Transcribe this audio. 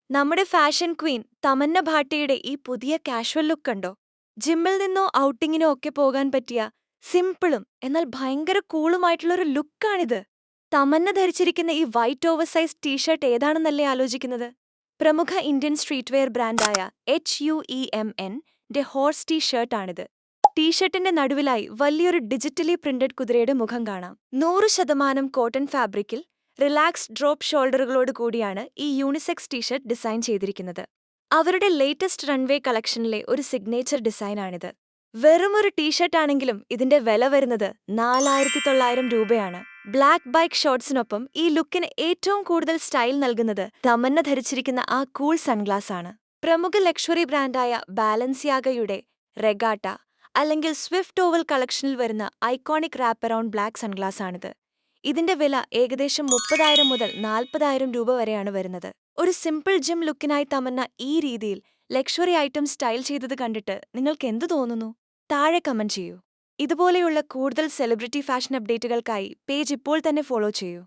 നമ്മുടെ fashion Queen Tamannaah ഭാട്ടിയുടെ ഈ പുതിയ കാഷ്വൽ ലുക്ക് കണ്ടോ? ജിമ്മിൽ നിന്നോ ഔട്ടിങ്ങിനോ ഒക്കെ പോകാൻ പറ്റിയ സിമ്പിളും എന്നാൽ ഭയങ്കര കൂളുമായിട്ടുള്ള ഒരു ലുക്കാണിത്. തമന്ന ധരിച്ചിരിക്കുന്ന ഈ വൈറ്റ് ഓവർസൈസ് ടീഷർട്ട് ഏതാണെന്നല്ലേ ആലോചിക്കുന്നത്? പ്രമുഖ ഇന്ത്യൻ സ്ട്രീറ്റ് വെയർ ബ്രാൻഡായ HUEMN ഹോഴ്സ് ടീഷർട്ടാണിത്. ടീഷർട്ടിന്റെ നടുവിലായി വലിയൊരു ഡിജിറ്റലി പ്രിന്റഡ് കുതിരയുടെ മുഖം കാണാം. 100% കോട്ടൺ ഫാബ്രിക്കിൽ റിലാക്സ്ഡ് ഡ്രോപ്പ് ഷോൾഡറുകളോട് കൂടിയാണ് ഈ യൂണിസെക്സ് ടീഷർട്ട് ഡിസൈൻ ചെയ്തിരിക്കുന്നത്. അവരുടെ ലേറ്റസ്റ്റ് റൺവേ കളക്ഷനിലെ ഒരു സിഗ്നേച്ചർ ഡിസൈനാണിത്. വെറുമൊരു ടീഷർട്ട് ആണെങ്കിലും ഇതിന്റെ വില വരുന്നത് 4900 രൂപയാണ്. ബ്ലാക്ക് ബൈക്ക് ഷോർട്സിനൊപ്പം ഈ ലുക്കിന് ഏറ്റവും കൂടുതൽ സ്റ്റൈൽ നൽകുന്നത് തമന്ന ധരിച്ചിരിക്കുന്ന ആ കൂൾ സൺഗ്ലാസ് ആണ്. പ്രമുഖ ലക്ഷറി ബ്രാൻഡായ ബാലൻസിയാഗയുടെ റെഗാട്ട അല്ലെങ്കിൽ സ്വിഫ്റ്റ് ഓവൽ കളക്ഷനിൽ വരുന്ന iconic rap around black sunglass ആണിത്. ഇതിന്റെ വില ഏകദേശം 30,000 മുതൽ 40,000 രൂപ വരെയാണ് വരുന്നത്. ഒരു സിമ്പിൾ ജിം ലുക്കിനായി തമന്ന ഈ രീതിയിൽ ലക്ഷറി ഐറ്റം സ്റ്റൈൽ ചെയ്തത് കണ്ടിട്ട് നിങ്ങൾക്ക് എന്തു തോന്നുന്നു? താഴെ കമന്റ് ചെയ്യൂ. ഇതുപോലെയുള്ള കൂടുതൽ സെലിബ്രിറ്റി ഫാഷൻ അപ്ഡേറ്റുകൾക്കായി പേജ് ഇപ്പോൾ തന്നെ ഫോളോ ചെയ്യൂ.